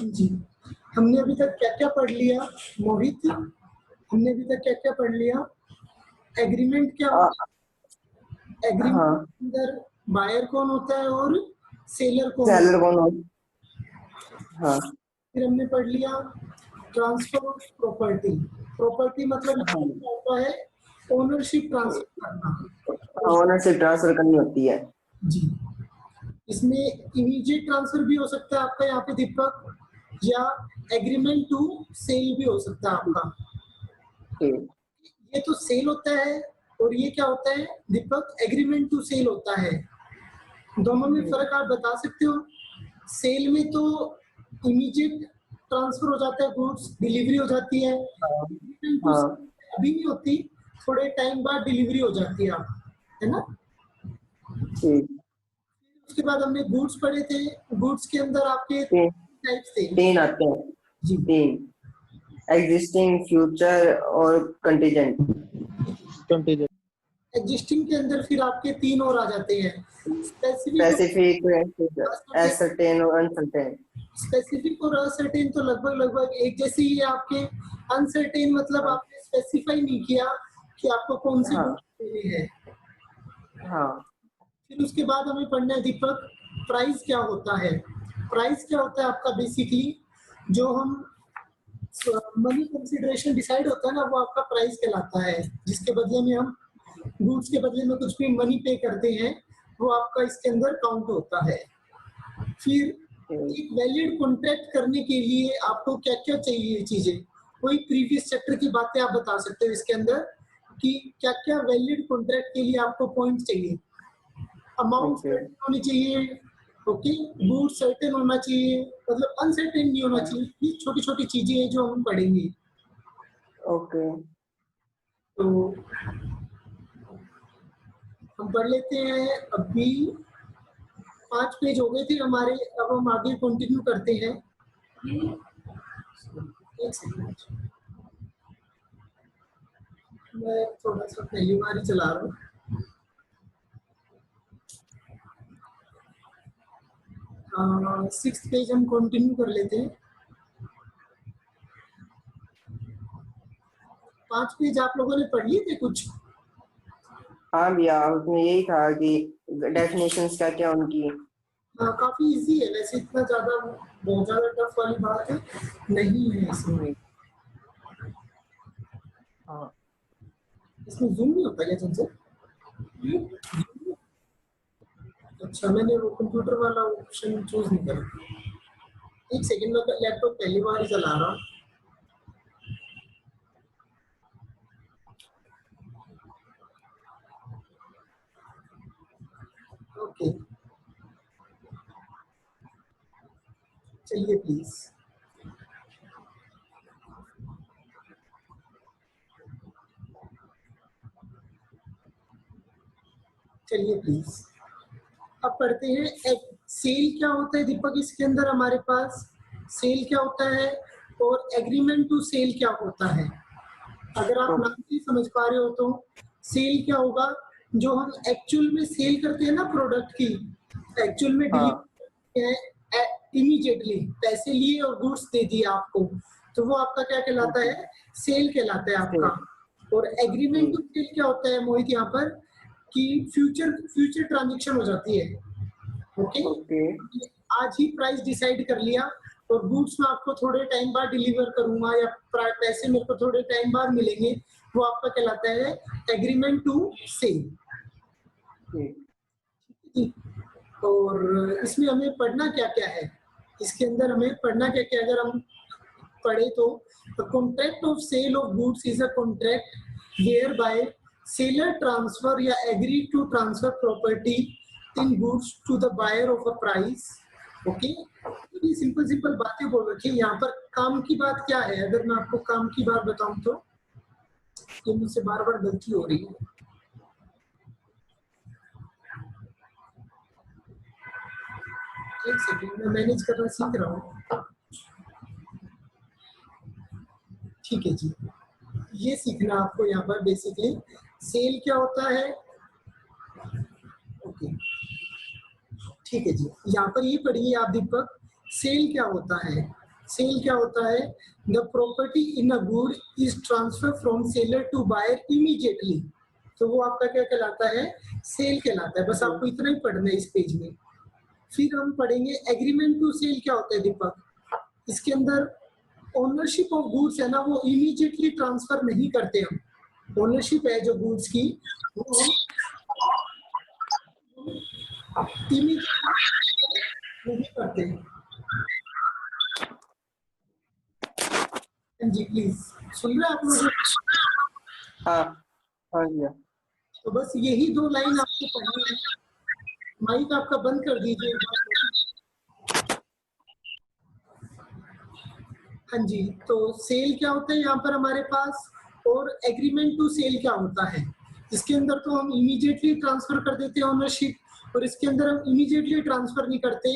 जी, हमने अभी तक क्या-क्या पढ़ लिया मोहित? हमने अभी तक क्या-क्या पढ़ लिया? एग्रीमेंट क्या होता है? एग्रीमेंट हाँ, के अंदर बायर कौन होता है और सेलर कौन होता सेलर कौन हो? हाँ है? फिर हमने पढ़ लिया ट्रांसफर ऑफ प्रॉपर्टी। प्रॉपर्टी मतलब हाँ, क्या होता है? ओनरशिप ट्रांसफर करना। ओनरशिप ट्रांसफर करनी होती है। जी, इसमें इमीडिएट ट्रांसफर भी हो सकता है आपका यहाँ पे दीपक, या एग्रीमेंट टू सेल भी हो सकता है आपका। ठीक। ये तो सेल होता है और ये क्या होता है दीपक? एग्रीमेंट टू सेल होता है। दोनों में फर्क आप बता सकते हो? सेल में तो इमीडिएट ट्रांसफर हो जाता है, गुड्स डिलीवरी हो जाती है। हाँ एग्रीमेंट टू हाँ, सेल अभी नहीं होती, थोड़े टाइम बाद डिलीवरी हो जाती है, आप है ना। ठीक। उसके बाद हमने गुड्स पढ़े थे। गुड्स के अंदर आपके तीन टाइप्स थे। तीन आते हैं। जी, तीन, एग्जिस्टिंग, फ्यूचर और कंटीजेंट। कंटीजेंट। एग्जिस्टिंग के अंदर फिर आपके तीन और आ जाते हैं, स्पेसिफिक स्पेसिफिक, और एसर्टेन और अनसर्टेन। स्पेसिफिक और असर्टेन तो लगभग लगभग एक जैसे ही है आपके। अनसर्टेन मतलब हाँ आपने स्पेसिफाई नहीं किया कि आपको कौन से हाँ गुड्स लेने हैं। हाँ, फिर उसके बाद हमें पढ़ना है दीपक, प्राइस क्या होता है। प्राइस क्या होता है आपका? बेसिकली जो हम मनी कंसिडरेशन डिसाइड होता है ना, वो आपका प्राइस कहलाता है, जिसके बदले में हम गुड्स के बदले में कुछ भी मनी पे करते हैं, वो आपका इसके अंदर काउंट होता है। फिर ठीक। एक वैलिड कॉन्ट्रैक्ट करने के लिए आपको क्या क्या चाहिए चीजें? कोई प्रीवियस चैप्टर की बातें आप बता सकते हो इसके अंदर कि क्या क्या वैलिड कॉन्ट्रैक्ट के लिए आपको पॉइंट चाहिए? अमाउंट ओके सर्टेन होनी चाहिए, ओके, गुड सर्टेन होना चाहिए, मतलब अनसर्टेन नहीं होना चाहिए। ये छोटी छोटी चीजें हैं जो हम पढ़ेंगे। ओके। तो हम पढ़ लेते हैं। अभी 5 पेज हो गए थे हमारे, अब हम आगे कंटिन्यू करते हैं। एक सेकंड, मैं थोड़ा सा पहली बार ही चला रहा हूँ। 6th पेज हम कंटिन्यू कर लेते हैं। 5 पेज आप लोगों ने पढ़ लिए थे कुछ? हाँ भैया, उसमें यही था कि डेफिनेशंस क्या क्या उनकी। काफी इजी है वैसे, इतना ज्यादा बहुत ज्यादा टफ वाली बात है नहीं है इसमें। हाँ इसमें जूम नहीं होता क्या तुमसे? अच्छा, मैंने वो कंप्यूटर वाला ऑप्शन चूज नहीं करा। एक सेकंड, मैं लैपटॉप पहली बार ही चला रहा हूँ। ओके, चलिए प्लीज। चलिए प्लीज, अब पढ़ते हैं सेल क्या होता है दीपक। इसके अंदर हमारे पास सेल क्या होता है और एग्रीमेंट टू सेल क्या होता है। अगर आप नाम से समझ पा रहे हो तो सेल क्या होगा? जो हम एक्चुअल में सेल करते हैं ना प्रोडक्ट की, एक्चुअल में हाँ डिलीवरी है इमीडिएटली, पैसे लिए और गुड्स दे दिए आपको, तो वो आपका क्या कहलाता है? सेल कहलाता है आपका। और एग्रीमेंट टू सेल क्या होता है मोहित यहाँ पर? कि फ्यूचर ट्रांजेक्शन हो जाती है। ओके, ओके आज ही प्राइस डिसाइड कर लिया और गुड्स में आपको थोड़े टाइम बाद डिलीवर करूंगा या पैसे मेरे को थोड़े टाइम बाद मिलेंगे, वो आपका कहलाता है एग्रीमेंट टू सेल। और इसमें हमें पढ़ना क्या क्या है? इसके अंदर हमें पढ़ना क्या क्या अगर हम पढ़े तो, contract of sale of goods is a contract where by seller transfer या agree to transfer property in goods to the buyer of a price. Okay, ये सिंपल सिंपल बातें बोल रखी है। यहाँ पर काम की बात क्या है? अगर मैं आपको काम की बात बताऊं तो ये मुझसे बार बार गलती हो रही है। एक सेकंड, मैं मैनेज करना सीख रहा हूँ। ठीक है जी, ये सीखना आपको यहाँ पर बेसिकली सेल क्या होता है। ओके, ठीक है जी, यहाँ पर ये पढ़िए आप दीपक, सेल क्या होता है। सेल क्या होता है? The property in a good is transfer from seller to buyer immediately. तो वो आपका क्या कहलाता है? सेल कहलाता है। बस आपको इतना ही पढ़ना है इस पेज में। फिर हम पढ़ेंगे एग्रीमेंट टू सेल क्या होता है दीपक। इसके अंदर ओनरशिप ऑफ गुड्स है ना, वो इमीडिएटली ट्रांसफर नहीं करते हम। ओनरशिप है जो गुड्स की, वो इमीडिएटली नहीं करते। जी प्लीज सुन रहे हैं आप लोग? हाँ हाँ भैया। तो बस यही 2 लाइन आपको पढ़नी है। माइक आपका बंद कर दीजिए। हाँ जी, तो सेल क्या होता है यहाँ पर हमारे पास, और एग्रीमेंट टू सेल क्या होता है। इसके अंदर तो हम इमीडिएटली ट्रांसफर कर देते हैं ओनरशिप, और इसके अंदर हम इमीडिएटली ट्रांसफर नहीं करते,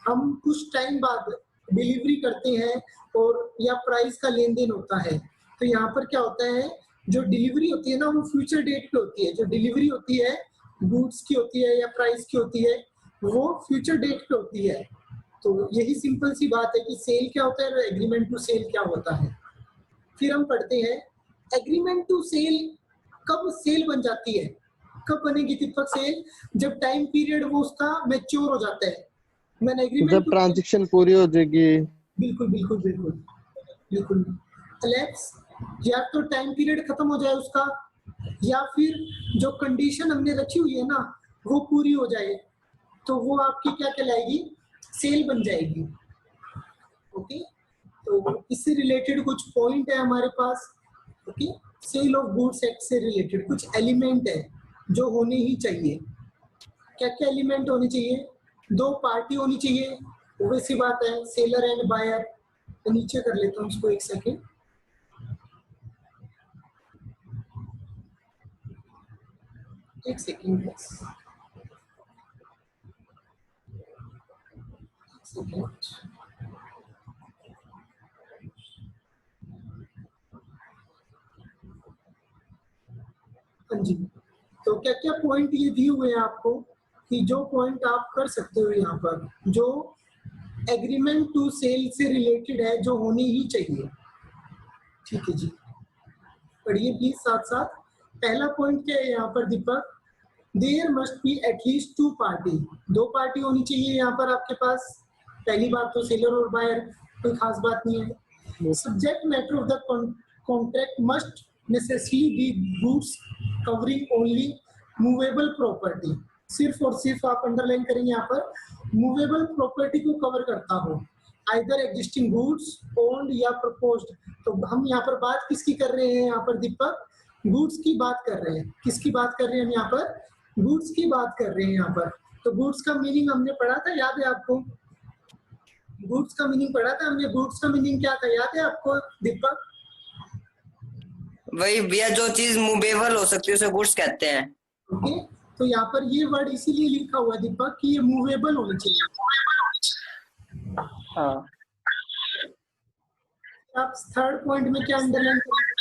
हम कुछ टाइम बाद डिलीवरी करते हैं और या प्राइस का लेन देन होता है। तो यहाँ पर क्या होता है, जो डिलीवरी होती है ना वो फ्यूचर डेट पे होती है। जो डिलीवरी होती है गुड्स की होती है या प्राइस की होती है, वो फ्यूचर डेट पे होती है। तो यही सिंपल सी बात है कि सेल क्या होता है और एग्रीमेंट टू सेल क्या होता है। फिर हम पढ़ते हैं एग्रीमेंट टू सेल कब सेल बन जाती है। कब बनेगी दीपक सेल? जब टाइम पीरियड वो उसका मैच्योर हो जाता है। मैंने एग्रीमेंट जब ट्रांजैक्शन पूरी हो जाएगी। बिल्कुल बिल्कुल बिल्कुल बिल्कुल एलेक्स, या तो टाइम पीरियड खत्म हो जाए उसका, या फिर जो कंडीशन हमने रखी हुई है ना वो पूरी हो जाए, तो वो आपकी क्या कहलाएगी? सेल बन जाएगी। ओके, तो इससे रिलेटेड कुछ पॉइंट है हमारे पास। Okay, sale of goods act से रिलेटेड कुछ एलिमेंट है जो होने ही चाहिए। क्या क्या एलिमेंट होने चाहिए? 2 पार्टी होनी चाहिए, वैसी बात है, सेलर एंड बायर। तो नीचे कर लेता हूँ उसको, 1 सेकेंड। एक सेकेंड बस, हाँ जी, तो क्या क्या पॉइंट ये दिए हुए हैं आपको कि जो पॉइंट आप कर सकते हो यहाँ पर, जो एग्रीमेंट टू सेल से रिलेटेड है, जो होनी ही चाहिए। ठीक है जी, पढ़िए प्लीज साथ साथ। पहला पॉइंट क्या है यहाँ पर Deepak? There must be at least 2 party. 2 party होनी चाहिए यहाँ पर आपके पास। पहली बात तो सेलर और बायर, कोई खास बात नहीं है। Subject matter of the contract must necessarily be goods covering only movable property. सिर्फ और सिर्फ आप अंडरलाइन करेंगे यहाँ पर, मूवेबल प्रॉपर्टी को कवर करता हो, आइदर एग्जिस्टिंग गुड्स ओन्ड या प्रपोज्ड। तो हम यहाँ पर बात किसकी कर रहे हैं यहाँ पर दीपक? गुड्स की बात कर रहे हैं। किसकी बात कर रहे हैं हम यहाँ पर? गुड्स की बात कर रहे हैं यहाँ पर। तो गुड्स का मीनिंग हमने पढ़ा था, याद है आपको? गुड्स का मीनिंग पढ़ा था हमने। गुड्स का मीनिंग क्या था, याद है आपको दीपक? वही भैया, जो चीज मूवेबल हो सकती है उसे गुड्स कहते हैं। ओके, तो यहाँ पर ये वर्ड इसीलिए लिखा हुआ है दीपक कि ये मूवेबल होनी चाहिए। हाँ। आप थर्ड पॉइंट में क्या अंडरलाइन करेंगे?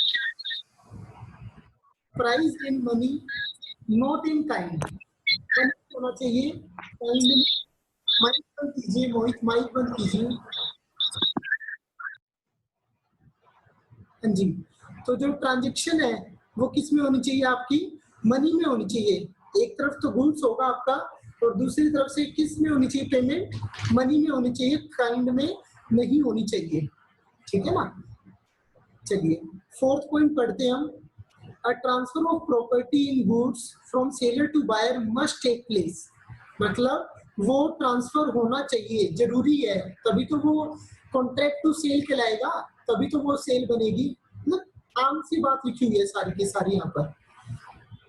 Price in money not in kind होना चाहिए। काइंड माइक बंद कीजिए, मोहित माइक बंद कीजिए। हाँ जी, तो जो ट्रांजैक्शन है वो किस में होनी चाहिए? आपकी मनी में होनी चाहिए। एक तरफ तो गुड्स होगा आपका, और दूसरी तरफ से किस में होनी चाहिए पेमेंट? मनी में होनी चाहिए, काइंड में नहीं होनी चाहिए। ठीक है ना? चलिए फोर्थ पॉइंट पढ़ते हैं हम। A transfer of property in goods from seller to buyer must take place। मतलब वो ट्रांसफर होना चाहिए, जरूरी है, तभी तो वो कॉन्ट्रैक्ट टू सेल कहलाएगा, तभी तो वो सेल बनेगी। मतलब आम सी बात लिखी हुई है सारी की सारी यहाँ पर।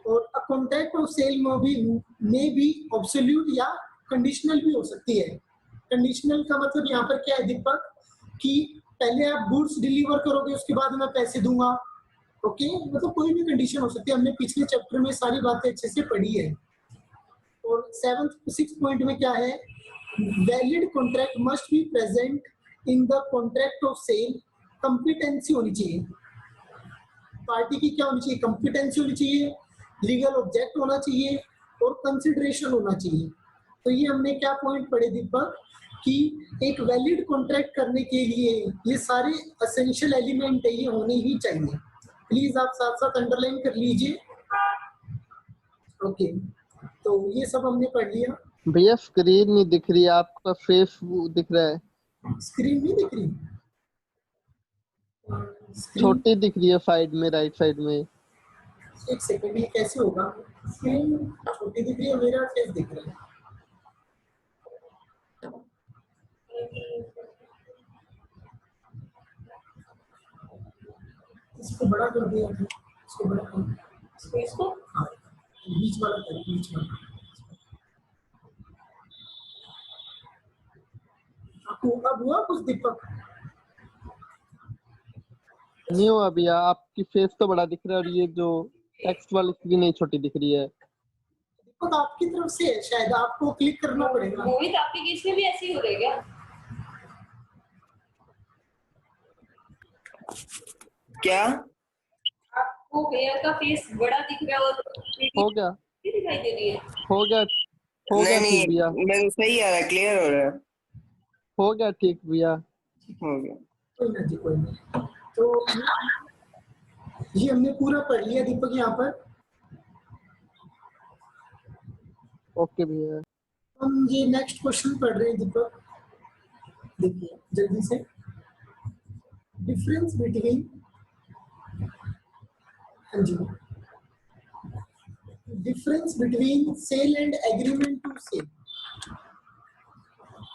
और अ कॉन्ट्रैक्ट ऑफ सेल में भी ऑब्सोल्यूट या कंडीशनल भी हो सकती है। कंडीशनल का मतलब यहाँ पर क्या है दीपक? कि पहले आप गुड्स डिलीवर करोगे, उसके बाद मैं पैसे दूंगा। ओके, मतलब कोई भी कंडीशन हो सकती है। हमने पिछले चैप्टर में सारी बातें अच्छे से पढ़ी है। और 6th पॉइंट में क्या है? Valid contract must be present in the contract of sale. Competency होनी चाहिए पार्टी की। क्या होनी चाहिए? कंपिटेंसी होनी चाहिए, लीगल ऑब्जेक्ट होना चाहिए और कंसिडरेशन होना चाहिए। तो ये हमने क्या पॉइंट पढ़े दीपक? कि एक वैलिड कॉन्ट्रैक्ट करने के लिए ये सारे एसेंशियल एलिमेंट है, ये होने ही चाहिए। प्लीज आप साथ साथ अंडरलाइन कर लीजिए। ओके, तो ये सब हमने पढ़ लिया। भैया स्क्रीन नहीं दिख रही, आपका फेस दिख रहा है, स्क्रीन नहीं दिख रही? स्क्रीन छोटी दिख रही है साइड में, राइट साइड में। एक सेकंड, ये कैसे होगा? स्क्रीन छोटी दिख रही है, मेरा फेस दिख रहा है। इसको बड़ा कर दिया था, इसको बड़ा कर दिया। इसको हाँ, बीच वाला कर, बीच वाला। आपको अब हुआ कुछ दीपक? नहीं हुआ भैया, आपकी फेस तो बड़ा दिख रहा है और ये जो टेक्स्ट वाली स्क्रीन है छोटी दिख रही है। दीपक आपकी तरफ से है शायद, आपको क्लिक करना पड़ेगा। मोहित आपके केस में भी ऐसे ही हो रहा है क्या? क्या आपको भैया का फेस बड़ा दिख रहा है और हो गया, दिखाई दे रही है। हो गया, हो गया नहीं ठीक भैया, मेरे को सही आ रहा है, क्लियर हो रहा है। हो गया ठीक भैया। हो गया। कोई ना जी, कोई ना। तो ये हमने पूरा पढ़ लिया दीपक यहाँ पर। ओके भैया। हम ये नेक्स्ट क्वेश्चन पढ़ रहे हैं दीपक, देखिए जल्दी से। डिफरेंस बिटवीन, हाँ जी, difference between sale and agreement to sale.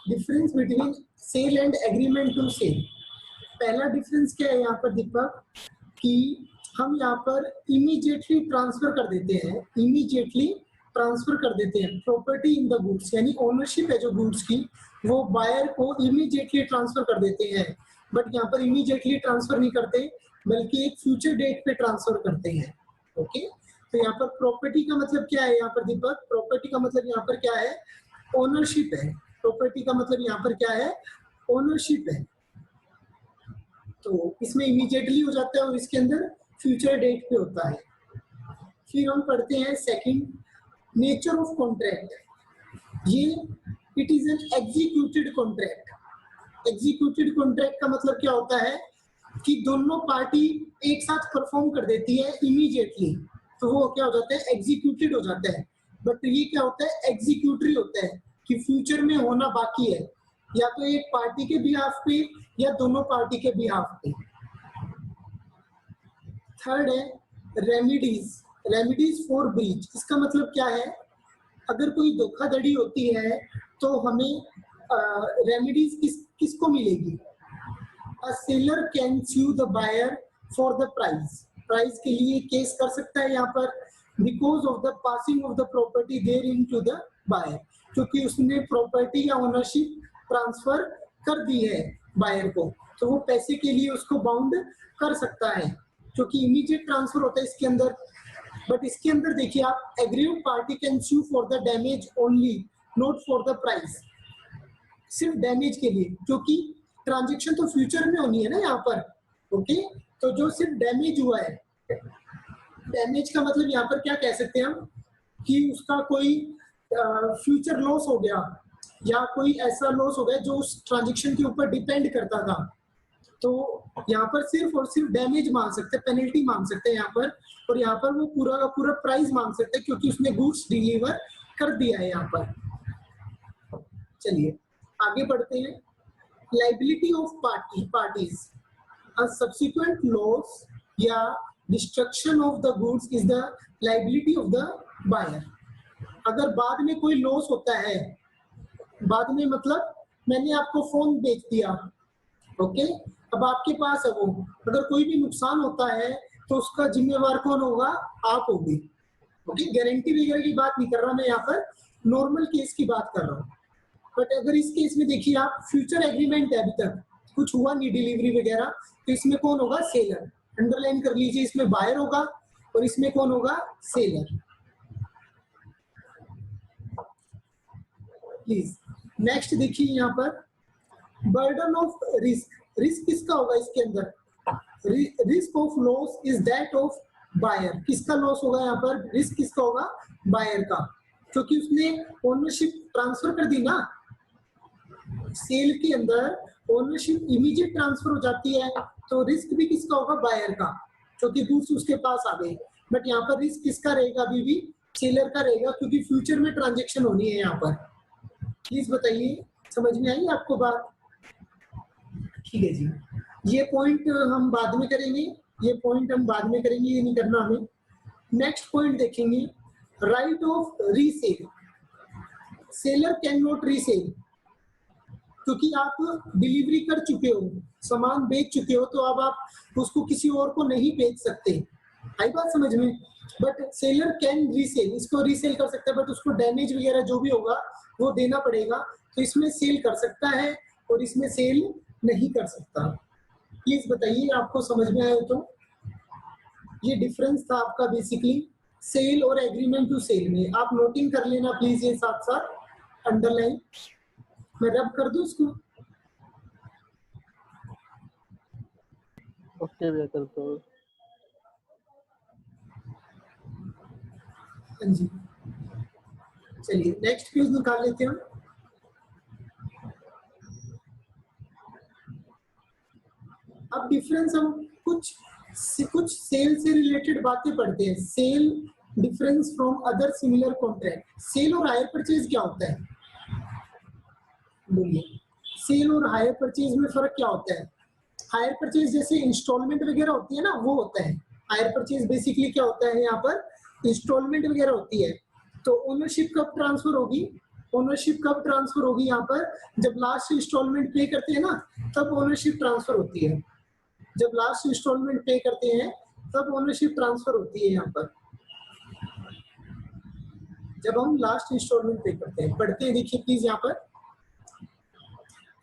Difference between sale and agreement to sale. पहला डिफरेंस क्या है यहाँ पर दीपक, कि हम यहाँ पर इमीडिएटली ट्रांसफर कर देते हैं, इमीडिएटली ट्रांसफर कर देते हैं प्रॉपर्टी इन द गुड्स, यानी ओनरशिप है जो गुड्स की वो बायर को इमीडिएटली ट्रांसफर कर देते हैं। बट यहाँ पर इमीडिएटली ट्रांसफर नहीं करते, बल्कि एक फ्यूचर डेट पे ट्रांसफर करते हैं। ओके, तो यहाँ पर प्रॉपर्टी का मतलब क्या है यहाँ पर दीपक? प्रॉपर्टी का मतलब यहाँ पर क्या है? ओनरशिप है। प्रॉपर्टी का मतलब यहाँ पर क्या है? ओनरशिप है। तो इसमें इमीडिएटली हो जाता है और इसके अंदर फ्यूचर डेट पे होता है। फिर हम पढ़ते हैं सेकंड, नेचर ऑफ कॉन्ट्रैक्ट। ये it is an executed contract. Executed contract का मतलब क्या होता है कि दोनों पार्टी एक साथ परफॉर्म कर देती है इमीडिएटली, तो वो क्या हो जाता है? एग्जीक्यूटेड हो जाता है। बट ये क्या होता है? एग्जीक्यूटरी होता है, कि फ्यूचर में होना बाकी है, या तो एक पार्टी के बिहाफ पे या दोनों पार्टी के बिहाफ पे। थर्ड है रेमिडीज। Remedies for breach. इसका मतलब क्या है? अगर कोई धोखाधड़ी होती है तो हमें रेमिडीज किसको मिलेगी? A seller can sue the buyer for the price. Price के लिए केस कर सकता है यहाँ पर, because of the passing of the property therein to the buyer, क्योंकि उसने प्रॉपर्टी या ओनरशिप ट्रांसफर कर दी है बायर को, तो वो पैसे के लिए उसको बाउंड कर सकता है, क्योंकि इमीडिएट ट्रांसफर होता है इसके अंदर। बट इसके अंदर देखिए आप, agreed party can sue for the damage only, not for the price। सिर्फ डैमेज के लिए, क्योंकि ट्रांजैक्शन तो फ्यूचर में होनी है ना यहाँ पर। ओके, तो जो सिर्फ डैमेज हुआ है, डैमेज का मतलब यहाँ पर क्या कह सकते हैं हम, कि उसका कोई फ्यूचर लॉस हो गया या कोई ऐसा लॉस हो गया जो उस ट्रांजैक्शन के ऊपर डिपेंड करता था, तो यहाँ पर सिर्फ और सिर्फ डैमेज मांग सकते हैं, पेनल्टी मांग सकते हैं यहाँ पर। और यहाँ पर वो पूरा का पूरा प्राइस मांग सकते हैं, क्योंकि उसने गुड्स डिलीवर कर दिया है यहाँ पर। चलिए आगे बढ़ते हैं। Liability of parties. A subsequent loss या destruction of the goods is the liability of the buyer। अगर बाद में कोई लॉस होता है, बाद में मतलब मैंने आपको फोन बेच दिया, ओके, अब आपके पास है वो, अगर कोई भी नुकसान होता है तो उसका जिम्मेवार कौन होगा? आप होंगे। ओके, गारंटी वगैरह की बात नहीं कर रहा मैं यहाँ पर, नॉर्मल केस की बात कर रहा हूँ। बट अगर इस केस में देखिए आप, फ्यूचर एग्रीमेंट है, अभी तक कुछ हुआ नहीं डिलीवरी वगैरह, तो इसमें कौन होगा? सेलर। अंडरलाइन कर लीजिए, इसमें बायर होगा और इसमें कौन होगा? सेलर। प्लीज नेक्स्ट देखिए यहाँ पर, बर्डन ऑफ रिस्क। रिस्क किसका होगा इसके अंदर? Risk of loss is that of buyer. किसका लॉस होगा यहाँ पर? रिस्क किसका होगा? बायर का, क्योंकि उसने ओनरशिप ट्रांसफर कर दी ना। सेल के अंदर ओनरशिप इमीडिएट ट्रांसफर हो जाती है तो रिस्क भी किसका होगा, बायर का, क्योंकि गुड्स उसके पास आ गए। बट यहाँ पर रिस्क किसका रहेगा, अभी भी सेलर का रहेगा, क्योंकि फ्यूचर में ट्रांजेक्शन होनी है यहाँ पर। प्लीज बताइए, समझ में आई आपको बात? ठीक है जी, ये पॉइंट हम बाद में करेंगे, ये पॉइंट हम बाद में करेंगे, ये नहीं करना हमें। नेक्स्ट पॉइंट देखेंगे, right of resale. Seller can not resale, क्योंकि आप डिलीवरी कर चुके हो, सामान बेच चुके हो, तो अब आप उसको किसी और को नहीं बेच सकते। आई बात समझ में? बट सेलर कैन रीसेल, इसको रीसेल कर सकता है, बट उसको डैमेज वगैरह जो भी होगा वो देना पड़ेगा। तो इसमें सेल कर सकता है और इसमें सेल नहीं कर सकता। प्लीज बताइए, आपको समझ में आया तो? ये डिफरेंस था आपका बेसिकली सेल और एग्रीमेंट टू सेल में। आप नोटिंग कर लेना प्लीज, ये साथ साथ अंडरलाइन। मैं रब कर दूं इसको? ओके भैया, करता हूँ। हाँ जी, चलिए नेक्स्ट पेज निकाल लेते हैं। अब डिफरेंस हम कुछ सेल से रिलेटेड बातें पढ़ते हैं। Sale difference from other similar contract. Sale और हायर परचेज क्या होता है, बोलिए? सेल और हायर परचेज में फर्क क्या होता है? हायर परचेज जैसे इंस्टॉलमेंट वगैरह होती है ना, वो होता है। हायर परचेज बेसिकली क्या होता है, यहाँ पर इंस्टॉलमेंट वगैरह होती है। तो ओनरशिप कब ट्रांसफर होगी, ओनरशिप कब ट्रांसफर होगी, यहाँ पर जब लास्ट इंस्टॉलमेंट पे करते हैं ना, तब ओनरशिप ट्रांसफर होती है। जब लास्ट इंस्टॉलमेंट पे करते हैं तब ओनरशिप ट्रांसफर होती है। यहाँ पर जब हम लास्ट इंस्टॉलमेंट पे करते हैं, पढ़ते हैं, देखिए प्लीज यहाँ पर।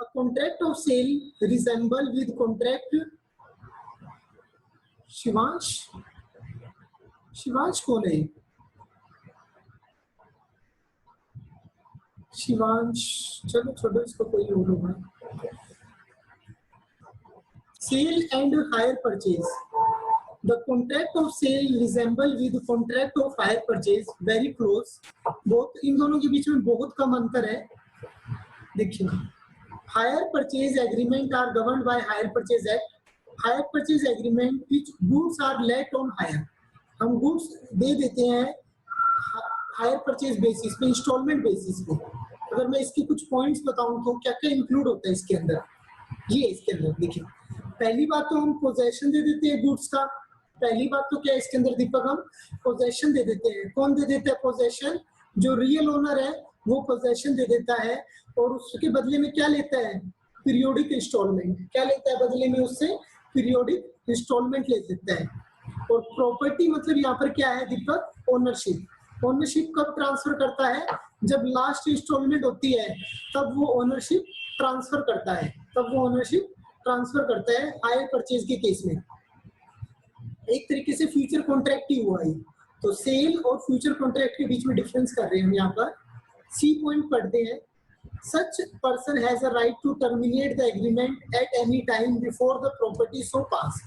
A contract of sale resemble with contract। Shivansh, Shivansh कौन है? शिवांश, चलो छोड़ो इसको, कोई और होगा। Sale and hire purchase। The contract of sale resemble with contract of hire purchase very close। बहुत, इन दोनों के बीच में बहुत कम अंतर है। देखिए, hire purchase agreement are governed by hire purchase act। hire purchase agreement which goods are let on hire। हम goods दे देते हैं हायर परचेज बेसिस पे, इंस्टॉलमेंट बेसिस पे। अगर मैं इसके कुछ पॉइंट्स बताऊं तो क्या क्या इंक्लूड होता है इसके अंदर, ये इसके अंदर देखिए। पहली बात तो हम पोजेशन दे देते हैं गुड्स का। पहली बात तो क्या है इसके अंदर दीपक, हम पोजेशन दे देते हैं। कौन दे देता है पोजेशन? जो रियल ओनर है वो पोजेशन दे देता है, और उसके बदले में क्या लेता है? Periodic instalment. क्या लेता है बदले में उससे? पीरियोडिक इंस्टॉलमेंट ले सकता है। और प्रॉपर्टी मतलब यहाँ पर क्या है दीपक? ओनरशिप। ओनरशिप कब ट्रांसफर करता है? जब लास्ट इंस्टॉलमेंट होती है तब वो ओनरशिप ट्रांसफर करता है, तब वो ओनरशिप ट्रांसफर करता है हायर परचेज के केस में। एक तरीके से फ्यूचर कॉन्ट्रैक्ट ही हुआ है। तो सेल और फ्यूचर कॉन्ट्रैक्ट के बीच में डिफरेंस कर रहे हैं हम यहाँ पर। सी पॉइंट पढ़ते हैं। Such person has a right to terminate the agreement at any time before the property so pass।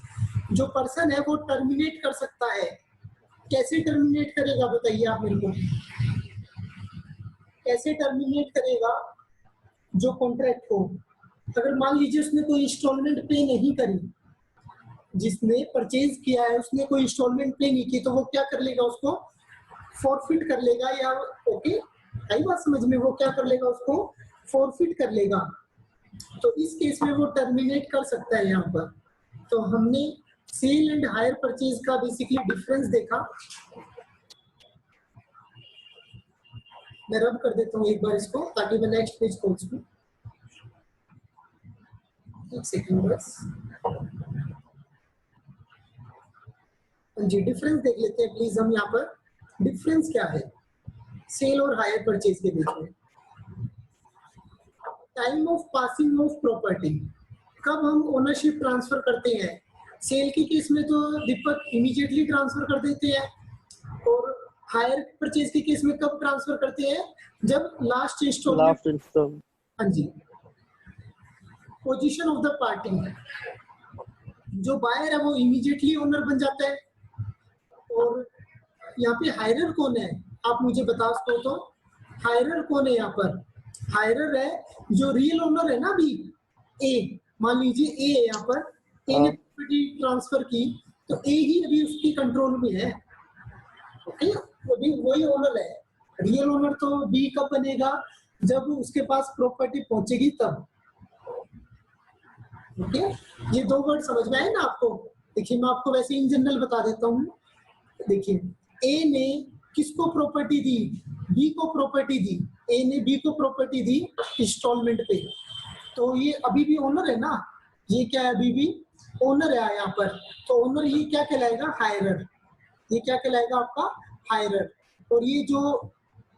जो पर्सन है वो टर्मिनेट कर सकता है। कैसे टर्मिनेट करेगा बताइए आप मेरे को? कैसे टर्मिनेट करेगा? जो कॉन्ट्रैक्ट हो, अगर मान लीजिए उसने कोई इंस्टॉलमेंट पे नहीं करी, जिसने परचेज किया है उसने कोई इंस्टॉलमेंट पे नहीं की, तो वो क्या कर लेगा? उसको फॉरफिट कर लेगा। या ओके, आई बात समझ में? वो क्या कर लेगा? उसको फॉरफिट कर लेगा। तो इस केस में वो टर्मिनेट कर सकता है यहाँ पर। तो हमने सेल एंड हायर परचेज का बेसिकली डिफरेंस देखा। मैं रब कर देता हूँ एक बार इसको ताकि मैं नेक्स्ट पेज पहुंच सकूं। एक सेकंड बस जी, डिफरेंस देख लेते हैं प्लीज हम यहाँ पर। डिफरेंस क्या है सेल और हायर परचेज के बीच में? Time of passing of property. कब हम ओनरशिप ट्रांसफर करते हैं? सेल के केस में तो दीपक इमीडिएटली ट्रांसफर कर देते हैं, और हायर परचेज के केस में कब ट्रांसफर करते हैं? जब लास्ट इंस्टॉलमेंट। हाँ जी। पोजीशन ऑफ द पार्टी, जो बायर है वो इमीडिएटली ओनर बन जाता है। और यहाँ पे हायरर कौन है? आप मुझे बता सको तो हायरर कौन है यहाँ पर? हायरर है, जो रियल ओनर है ना अभी ए, मान लीजिए ए है यहाँ पर, ए ने प्रॉपर्टी ट्रांसफर की, तो ए ही अभी उसकी कंट्रोल में है, ओके, अभी वही ओनर है। रियल ओनर तो बी कब बनेगा, जब उसके पास प्रॉपर्टी पहुंचेगी तब, ओके। ये दो वर्ड समझ में आए ना आपको? देखिए मैं आपको वैसे इन जनरल बता देता हूँ। देखिए ए ने किसको प्रॉपर्टी दी, बी को प्रॉपर्टी दी, ए ने बी को प्रॉपर्टी दी इंस्टॉलमेंट पे, तो ये अभी भी ओनर है ना, ये क्या है, अभी भी ओनर है यहाँ पर, तो ओनर ये क्या कहलाएगा, हायरर, ये क्या कहलाएगा आपका, हायरर। और ये जो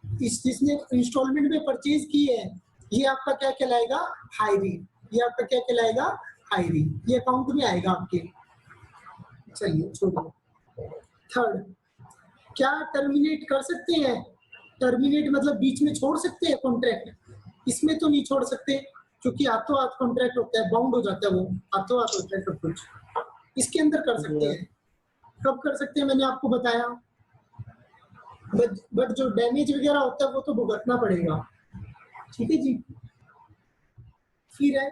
जिसने इंस्टॉलमेंट में परचेज की है, ये आपका क्या कहलाएगा, हायरी, ये आपका क्या कहलाएगा, हायरी, ये अकाउंट में आएगा आपके। चलिए छोड़ो। थर्ड, क्या टर्मिनेट कर सकते हैं, टर्मिनेट मतलब बीच में छोड़ सकते हैं कॉन्ट्रैक्ट, इसमें तो नहीं छोड़ सकते क्योंकि हाथों हाथ कॉन्ट्रैक्ट होता है, बाउंड हो जाता है, वो हाथों हाथ होता है सब कुछ। इसके अंदर कर सकते हैं, कब कर सकते हैं मैंने आपको बताया, बट जो डैमेज वगैरह होता है वो तो भुगतना पड़ेगा, ठीक है जी। फिर है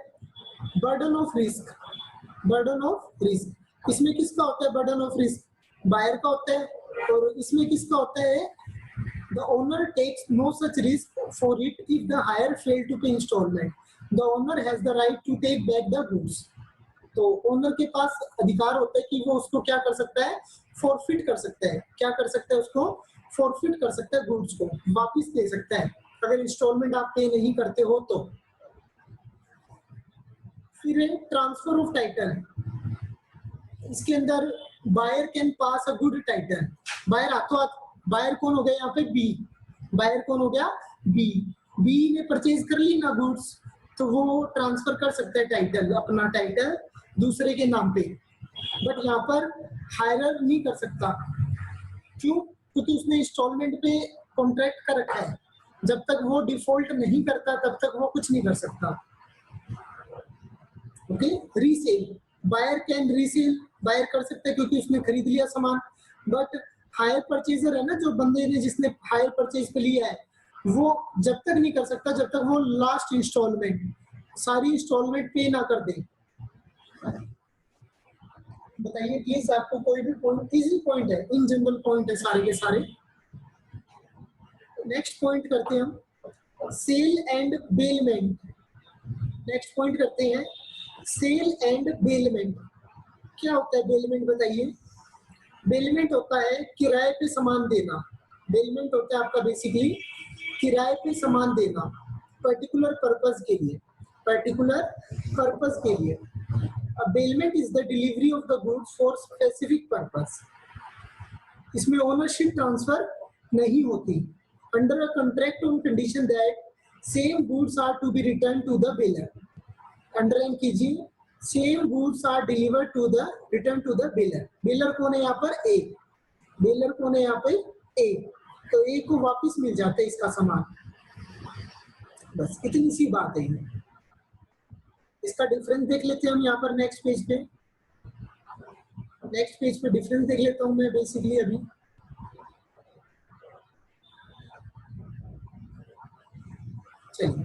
burden of risk, burden of risk, इसमें किसका होता है बर्डन ऑफ रिस्क, बायर का होता है, और इसमें किसका होता है, the owner takes no such risk for it if the hirer fail to pay instalment, the owner has the right to take back the goods. तो ओनर के पास अधिकार होता है कि वो उसको क्या कर सकता है, फॉरफिट कर सकता है, क्या कर सकता है, उसको फॉरफिट कर सकता है, गुड्स को वापस दे सकता है अगर इंस्टॉलमेंट आप पे नहीं करते हो तो। फिर है ट्रांसफर ऑफ टाइटल, इसके अंदर buyer can pass a good title, buyer हाथों हाथ, बायर कौन हो गया यहाँ पे, बी, बायर कौन हो गया, बी, बी ने परचेज कर ली ना गुड्स, तो वो ट्रांसफर कर सकता है टाइटल, अपना टाइटल दूसरे के नाम पे, बट यहाँ पर हायरर नहीं कर सकता, क्यों, क्योंकि उसने इंस्टॉलमेंट पे कॉन्ट्रैक्ट कर रखा है, जब तक वो डिफॉल्ट नहीं करता तब तक वो कुछ नहीं कर सकता, okay. Resale, buyer can resale, buyer कर सकता है क्योंकि उसने खरीद लिया सामान, बट हायर परचेजर है ना, जो बंदे ने जिसने हायर परचेज पे लिया है, वो जब तक नहीं कर सकता जब तक वो लास्ट इंस्टॉलमेंट, सारी इंस्टॉलमेंट पे ना कर दे। बताइए प्लीज, आपको कोई भी पॉइंट, इजी पॉइंट है, इन जनरल पॉइंट है सारे के सारे। नेक्स्ट पॉइंट करते हैं हम, sale and bailment, next point करते हैं सेल एंड बेलमेंट। क्या होता है बेलमेंट, बताइए। बेलमेंट होता है किराए पे सामान देना, बेलमेंट होता है आपका बेसिकली किराए पे सामान देना पर्टिकुलर पर्पस के लिए, पर्टिकुलर पर्पस के लिए। A bailment is the delivery of the goods for specific purpose. इसमें ओनरशिप ट्रांसफर नहीं होती, under a contract on condition that same goods are to be return to the bailor, underline कीजिए, same goods are delivered to the return to the bailor. Bailor कौन है यहाँ पर, ए, baler कौन है यहाँ पे, ए, तो ए को वापस मिल जाता है इसका सामान, बस इतनी सी बात है। इसका डिफरेंस देख लेते हैं हम यहाँ पर नेक्स्ट पेज पे, नेक्स्ट पेज पे डिफरेंस देख लेता हूँ मैं बेसिकली अभी। चलिए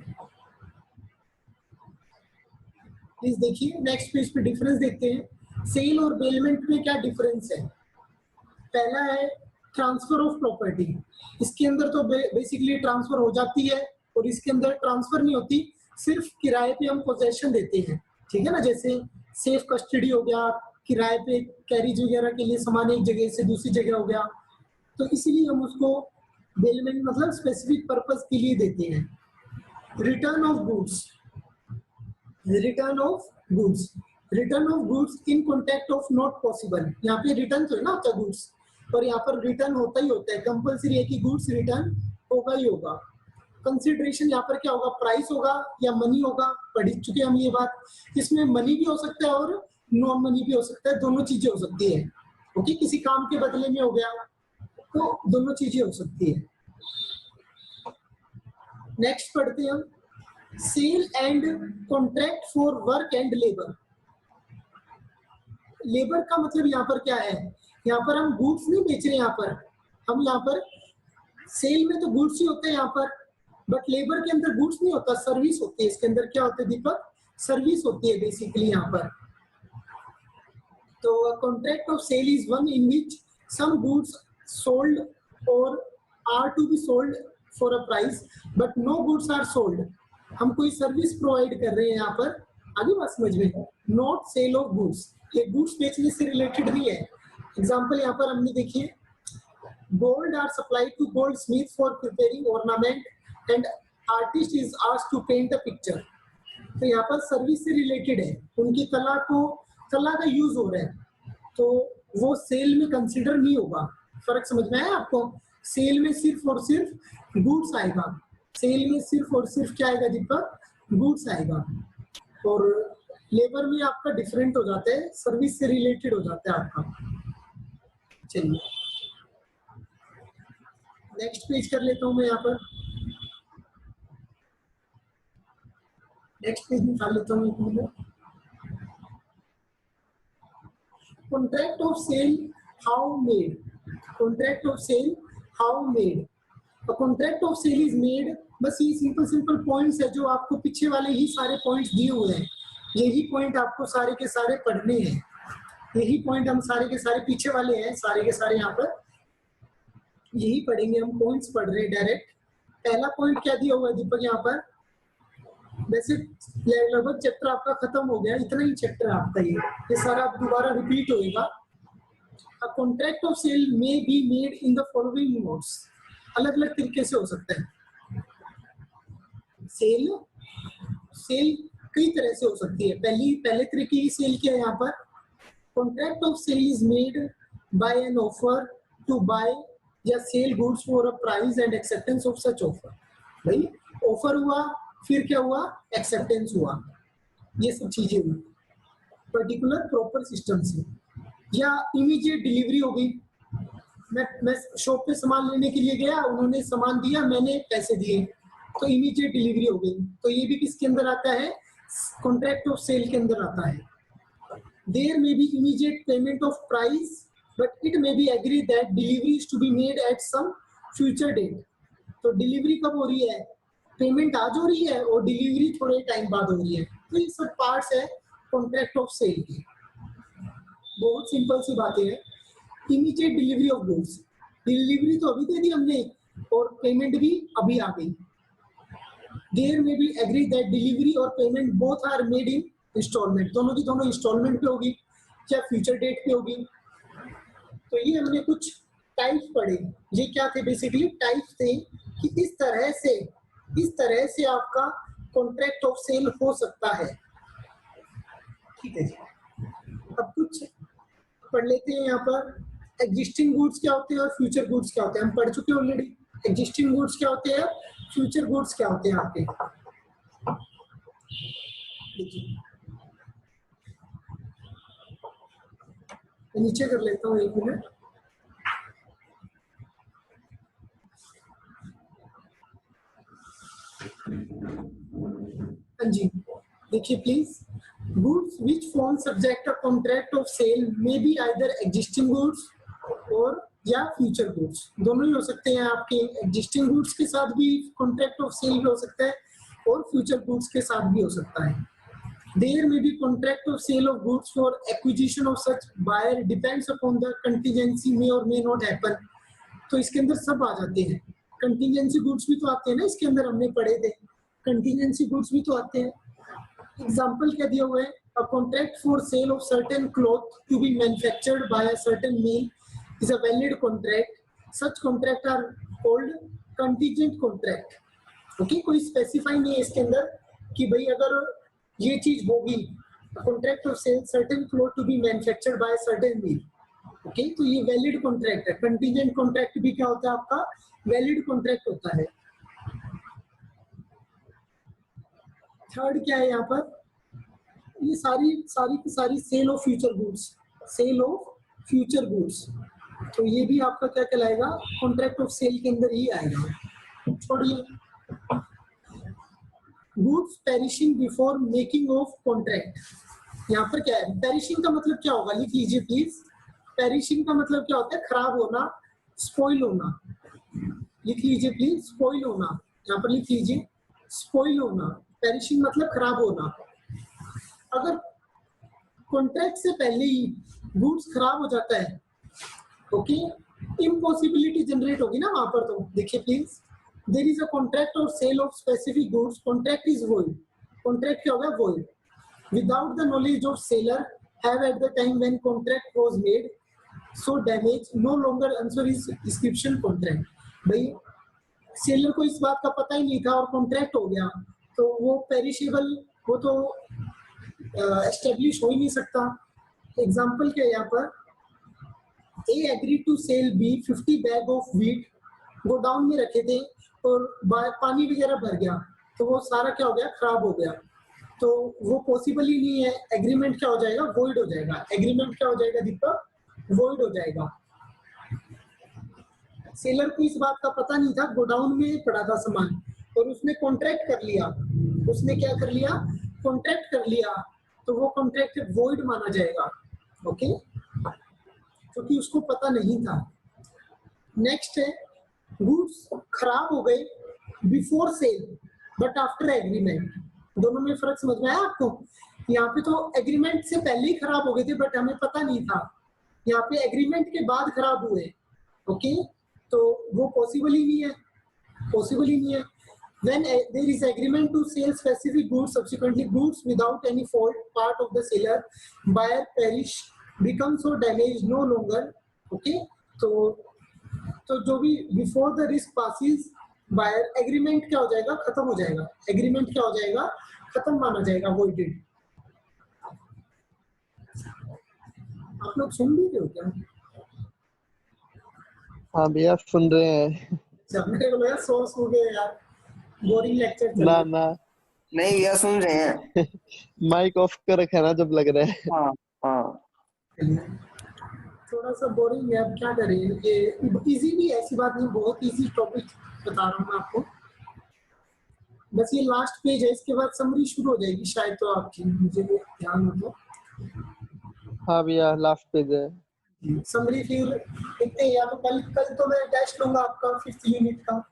प्लीज देखिए, नेक्स्ट पेज पे डिफरेंस देखते हैं, सेल और बेलमेंट में क्या डिफरेंस है। पहला है ट्रांसफर ऑफ प्रॉपर्टी, इसके अंदर तो बेसिकली ट्रांसफर हो जाती है, और इसके अंदर ट्रांसफर नहीं होती, सिर्फ किराए पे हम पोजेशन देते हैं, ठीक है ना, जैसे सेफ कस्टडी हो गया, किराए पे कैरिज वगैरह के लिए सामान एक जगह से दूसरी जगह हो गया, तो इसीलिए हम उसको बेलमेंट मतलब स्पेसिफिक पर्पस के लिए देते हैं। Return of goods, return of goods, return of goods in contact of not possible, यहाँ पे रिटर्न तो है ना होता गुड्स, और यहाँ पर रिटर्न होता ही होता है, कंपल्सरी है कि गुड्स रिटर्न होगा ही होगा। कंसिडरेशन यहाँ पर क्या होगा, प्राइस होगा या मनी होगा, पढ़ चुके हम ये बात, इसमें मनी भी हो सकता है और नॉन मनी भी हो सकता है, दोनों चीजें हो सकती है, ओके, किसी काम के बदले में हो गया तो दोनों चीजें हो सकती है। नेक्स्ट पढ़ते हैं हम, sale and contract for work and labour. Labour का मतलब यहाँ पर क्या है, यहाँ पर हम गुड्स नहीं बेच रहे, यहाँ पर हम यहाँ पर सेल में तो गुड्स ही होते हैं यहाँ पर, बट लेबर के अंदर गुड्स नहीं होता, सर्विस होती है। इसके अंदर क्या होता है दीपक? सर्विस होती है बेसिकली यहाँ पर। तो contract of sale is one in which some goods sold और are to be sold for a price but no goods are sold. हम कोई सर्विस प्रोवाइड कर रहे हैं यहाँ पर, आगे बात समझ में, नॉट सेल ऑफ गुड्स। ये गुड्स बेचने से रिलेटेड नहीं है। एग्जाम्पल यहाँ पर हमने देखिए, gold are supplied to goldsmith for preparing ornament and artist is asked to paint a picture। तो यहाँ पर सर्विस से रिलेटेड है, उनकी कला का यूज हो रहा है, तो वो सेल में कंसिडर नहीं होगा। फर्क समझ में आया आपको? सेल में सिर्फ और सिर्फ गुड्स आएगा, सेल में सिर्फ और सिर्फ क्या आएगा दीपक? गुड्स आएगा। और लेबर में आपका डिफरेंट हो जाता है, सर्विस से रिलेटेड हो जाता है आपका। चलिए नेक्स्ट पेज कर लेता हूं मैं यहाँ पर, नेक्स्ट पेज निकाल लेता हूँ एक minute. Contract of sale how made, contract of sale how made. Contract of sale is made, बस ये सिंपल पॉइंट्स है जो आपको पीछे वाले ही सारे पॉइंट्स दिए हुए हैं, यही पॉइंट आपको सारे के सारे पढ़ने हैं, यही पॉइंट हम सारे के सारे पीछे वाले हैं, सारे के सारे यहाँ पर यही पढ़ेंगे हम, पॉइंट्स पढ़ रहे हैं डायरेक्ट। पहला पॉइंट क्या दिया हुआ है दीपक यहाँ पर? वैसे लगभग चैप्टर आपका खत्म हो गया, इतना ही चैप्टर आपका ये सारा आप दोबारा रिपीट होएगा। A contract of sale may be made in the following modes. अलग अलग तरीके से हो सकता है सेल, सेल कई तरह से हो सकती है। पहले तरीके की सेल क्या है यहाँ पर? Contract of sale is made by an offer to buy या sale goods for a price and acceptance of such offer. भाई ऑफर हुआ, फिर क्या हुआ? एक्सेप्टेंस हुआ, ये सब चीजें हुई पर्टिकुलर प्रॉपर सिस्टम से। या इमीडिएट डिलीवरी हो गई, मैं शॉप पे सामान लेने के लिए गया, उन्होंने सामान दिया, मैंने पैसे दिए, तो इमीडिएट डिलीवरी हो गई। तो ये भी किसके अंदर आता है? कॉन्ट्रैक्ट ऑफ सेल के अंदर आता है। There may be immediate payment of price but it may be agreed that delivery is to be made at some future date। तो डिलीवरी कब हो रही है? पेमेंट आज हो रही है और डिलीवरी थोड़े टाइम बाद हो रही है। तो ये सब पार्ट्स है कॉन्ट्रैक्ट ऑफ सेल की। बहुत सिंपल सी बातें हैं। Immediate delivery of goods, delivery तो अभी दे दी हमने और पेमेंट भी अभी आ गई। There may be agree that delivery और payment both are made in instalment, दोनों की दोनों इंस्टॉलमेंट पे होगी या फ्यूचर डेट पे होगी। तो ये हमने कुछ टाइप्स पढ़े, ये क्या थे? बेसिकली टाइप्स थे कि इस तरह से आपका कॉन्ट्रैक्ट ऑफ सेल हो सकता है। ठीक है जी, अब कुछ पढ़ लेते हैं यहाँ पर। एग्जिस्टिंग गुड्स क्या होते हैं और फ्यूचर गुड्स क्या होते हैं, हम पढ़ चुके हैं ऑलरेडी। एग्जिस्टिंग गुड्स क्या होते हैं, फ्यूचर गुड्स क्या होते हैं आपके। देखिए नीचे कर लेता हूँ एक मिनट। हाँ जी देखिए please, goods which form subject of contract of sale may be either existing goods और या फ्यूचर गुड्स, दोनों ही हो सकते हैं आपके। एग्जिस्टिंग गुड्स के साथ भी कॉन्ट्रैक्ट ऑफ सेल भी हो सकता है और फ्यूचर गुड्स के साथ भी हो सकता है। There may be contract of sale of goods for acquisition of such buyer depends upon the contingency may or may not happen। तो इसके अंदर सब आ जाते हैं। कंटीजेंसी गुड्स भी तो आते हैं ना, इसके अंदर हमने पढ़े थे, कंटीजेंसी गुड्स भी तो आते हैं। एग्जाम्पल क्या दिया हुआ है? A contract for sale of certain cloth to be manufactured by a certain mill is a valid contract. Such contract are called contingent contract. Okay, कोई स्पेसिफाई नहीं है इसके अंदर कि भाई अगर ये चीज होगी, contract of sale certain cloth to be manufactured by certain mill. Okay, तो ये वैलिड कॉन्ट्रैक्ट है। कंटीजेंट कॉन्ट्रैक्ट भी क्या होता है आपका? वैलिड कॉन्ट्रैक्ट होता है। थर्ड क्या है यहाँ पर? ये सारी sale of future goods, sale of future goods, तो ये भी आपका क्या कहलाएगा? कॉन्ट्रैक्ट ऑफ सेल के अंदर ही आएगा। छोड़िए, goods perishing before making of contract, यहाँ पर क्या है? पेरिशिंग का मतलब क्या होगा? लिख लीजिए प्लीज। पेरिशिंग का मतलब क्या होता है? खराब होना, स्पॉइल होना। लिख लीजिए प्लीज, स्पॉइल होना। यहाँ पर लिख लीजिए स्पॉइल होना, पेरिशिंग मतलब खराब होना। अगर कॉन्ट्रैक्ट से पहले ही गुड्स खराब हो जाता है, ओके, इम्पॉसिबिलिटी जनरेट होगी ना वहां पर। तो देखिए please, there is a contract और sale of specific goods, contract is void. Contract क्या होगा? Void. Without the knowledge of seller have at the time when contract was made, so damage no longer answer is description contract. भाई seller को इस बात का पता ही नहीं था और कॉन्ट्रैक्ट हो गया, तो वो पेरिशेबल, वो तो एस्टेब्लिश हो ही नहीं सकता। एग्जाम्पल क्या है यहाँ पर? A agreed to sell B 50 bag of wheat, godown में रखे थे और पानी वगैरह भर गया, तो वो सारा क्या हो गया? खराब हो गया। तो वो पॉसिबल ही नहीं है। एग्रीमेंट क्या हो जाएगा? वॉइड हो जाएगा। एग्रीमेंट क्या हो जाएगा दीपक? वॉइड हो जाएगा। सेलर को इस बात का पता नहीं था, गोडाउन में पड़ा था सामान और उसने कॉन्ट्रैक्ट कर लिया। उसने क्या कर लिया? कॉन्ट्रैक्ट कर लिया, तो वो कॉन्ट्रैक्ट वॉइड माना जाएगा। ओके, क्योंकि उसको पता नहीं था। नेक्स्ट है, गुड्स खराब हो गए before sale but after agreement. दोनों में फर्क समझ में आया आपको? यहाँ पे तो एग्रीमेंट से पहले ही खराब हो गए थे बट हमें पता नहीं था, यहाँ पे एग्रीमेंट के बाद खराब हुए। ओके, तो वो पॉसिबल ही नहीं है, पॉसिबल ही नहीं है। When there is agreement to sell specific goods, subsequently goods without any fault part of the seller, buyer perish, becomes so damaged no longer. Okay, तो जो भी before the risk passes, buyer agreement क्या हो जाएगा? खत्म हो जाएगा। agreement क्या हो जाएगा? खत्म माना जाएगा, voided। आप लोग सुन भी रहे हो क्या? हाँ भैया सुन रहे हैं। जब मेरे को लगा सो गए यार, बोरिंग लेक्चर चल ना रहा ना, नहीं भैया सुन रहे हैं। माइक ऑफ कर रखा है ना जब लग रहा है। हाँ हाँ है। थोड़ा सा बोरिंग है, अब क्या करें। ये इजी भी है, ऐसी बात नहीं, बहुत इजी टॉपिक बता रहा हूँ मैं आपको। बस ये लास्ट पेज है, इसके बाद समरी शुरू हो जाएगी शायद तो आपकी, मुझे भी ध्यान हो तो। हाँ भैया लास्ट पेज है। समरी फिर देखते हैं, या तो कल तो मैं टेस्ट लूंगा आपका 5th यूनिट का।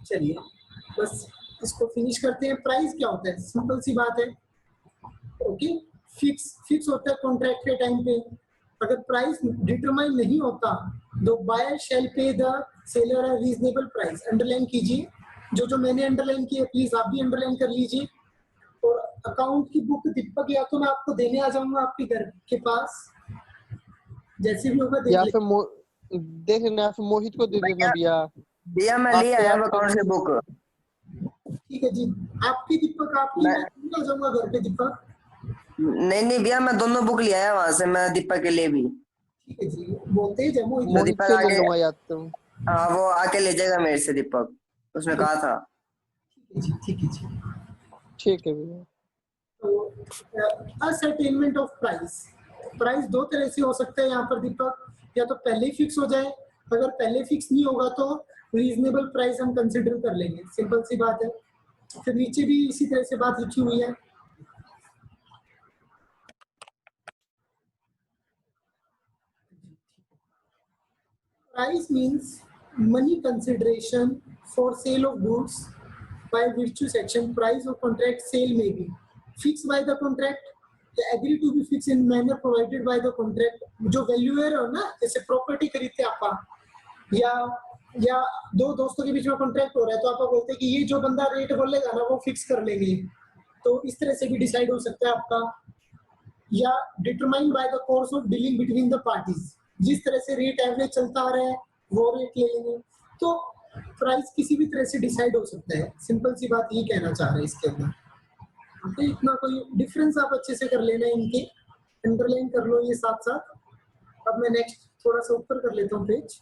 चलिए बस इसको फिनिश करते हैं। प्राइस क्या होता है? सिंपल सी बात है। ओके, फिक्स होता है कॉन्ट्रैक्ट के टाइम पे। अगर प्राइस डिटरमाइन नहीं होता, द बायर शैल पे the seller a reasonable price. Underline कीजिए, जो मैंने अंडरलाइन किया प्लीज आप भी अंडरलाइन कर लीजिए। और अकाउंट की बुक दीपक या तो मैं आपको देने आ जाऊंगा आपके घर के पास, जैसे भी होगा देख या लेंगे। फिर देख लेना, फिर मोहित को दे देना भैया। भैया मैं ले आया अकाउंट से बुक। ठीक है जी, आपकी दीपक आपकी, मैं आ जाऊंगा घर पे दीपक। नहीं भैया मैं दोनों बुक ले आया वहां से, मैं दीपक के लिए भी। ठीक है जी, बोलते हैं जमो। मोहित दीपक से ले आके, लूंगा या तो। हाँ वो आके ले जाएगा मेरे से दीपक, उसने कहा था। ठीक है जी। ठीक है भैया। तो असर्टेनमेंट ऑफ प्राइस, प्राइस दो तरह से हो सकता है यहाँ पर दीपक, या तो पहले ही फिक्स हो जाए, अगर पहले फिक्स नहीं होगा तो रीजनेबल प्राइस हम कंसिडर कर लेंगे। सिंपल सी बात है। फिर नीचे भी इसी तरह से बात लिखी हुई है। Price means money consideration for sale of goods by virtue section. Price of contract sale may be fixed by the contract, they agree to be fixed in manner provided by the contract. जो valuer हो ना, जैसे property खरीदते आप या दो दोस्तों के बीच में कॉन्ट्रैक्ट हो रहा है, तो आप बोलते हैं कि ये जो बंदा रेट बोलेगा ना वो फिक्स कर लेंगे, तो इस तरह से भी डिसाइड हो सकता है आपका। या determined by the course of dealing between the parties, जिस तरह से रेट एवरेज चलता आ रहा है वो रेट ले लेंगे। तो प्राइस किसी भी तरह से डिसाइड हो सकता है। सिंपल सी बात ये कहना चाह रहे हैं इसके अंदर। तो इतना कोई डिफरेंस आप अच्छे से कर लेना, इनके अंडरलाइन कर लो ये साथ साथ। अब मैं नेक्स्ट थोड़ा सा ऊपर कर लेता हूँ पेज।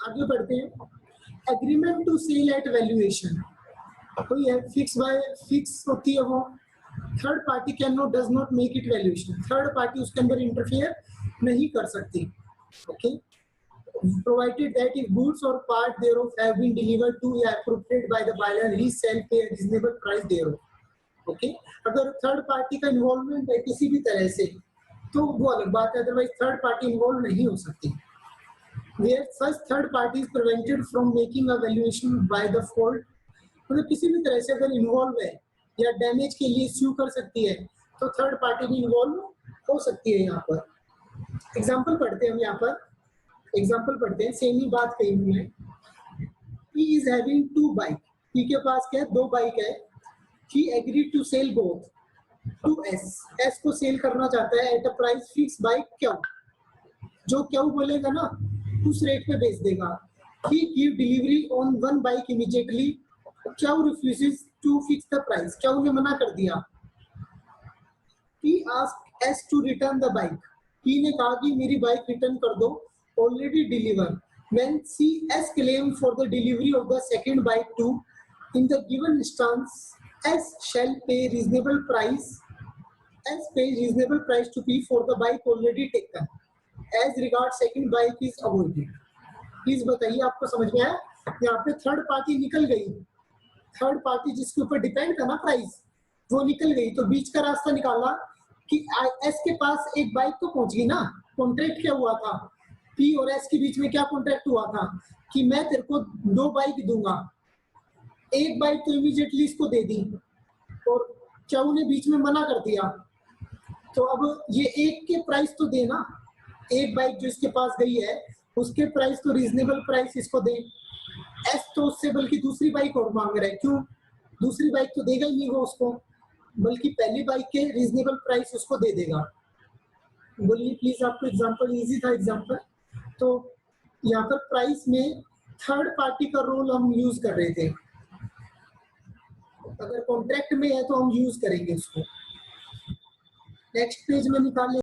आगे बढ़ते हैं। Agreement to sell at valuation, कोई है फिक्स होती है वो। Third party can not does not make it valuation, third party उसके अंदर इंटरफेयर नहीं कर सकती। Okay, provided that if goods or part thereof have been delivered to या appropriated by the buyer, he shall pay a reasonable price thereof. Okay, अगर third party का involvement है किसी भी तरह से, तो वो अलग बात है, अदरवाइज थर्ड पार्टी इन्वॉल्व नहीं हो सकती। Where such third party is prevented from making a valuation by the fault, मतलब किसी भी तरह से अगर इन्वॉल्व है या डैमेज के लिए स्यू कर सकती है तो थर्ड पार्टी भी इन्वॉल्व हो सकती है। यहाँ पर एग्जांपल पढ़ते हैं हम, यहाँ पर एग्जांपल पढ़ते हैं, सेम ही बात कही हुई है। He is having two bike, P के पास क्या है, 2 बाइक है। He agreed to sell both to S, S को सेल करना चाहता है at a price fix by Q, जो Q बोलेगा ना उस रेट पे बेच देगा। He give delivery on one bike immediately, Q refuses to fix the price, Q ने मना कर दिया। He asked S to return the bike, P ने कहा कि मेरी बाइक रिटर्न कर दो, already deliver। When S claim for the delivery of the second bike too, in the given instance S shall pay reasonable price, S pays reasonable price to P for the bike already taken, as regards second bike is avoided। Please बताइए आपको समझ में आया? यहाँ पे third party निकल गई, third party जिसके ऊपर डिपेंड था ना प्राइस, वो निकल गई, तो बीच का रास्ता निकाला कि एस के पास एक बाइक तो पहुंच गई ना। कॉन्ट्रैक्ट क्या हुआ था, पी और एस के बीच में क्या कॉन्ट्रैक्ट हुआ था कि मैं तेरे को 2 बाइक दूंगा, एक बाइक तो इमीडिएटली इसको दे दी और चाऊ ने बीच में मना कर दिया, तो अब ये एक के प्राइस तो देना, एक बाइक जो इसके पास गई है उसके प्राइस तो रीजनेबल प्राइस इसको दे। एस तो उससे बल्कि दूसरी बाइक और मांग रहा है, क्यों? दूसरी बाइक तो देगा ही नहीं वो उसको, बल्कि पहली बाइक के रीजनेबल प्राइस उसको दे देगा। बोलिए प्लीज, आपको एग्जांपल इजी था एग्जांपल। तो यहाँ पर प्राइस में थर्ड पार्टी का रोल हम यूज कर रहे थे, अगर कॉन्ट्रैक्ट में है तो हम यूज करेंगे उसको। नेक्स्ट पेज में निकाल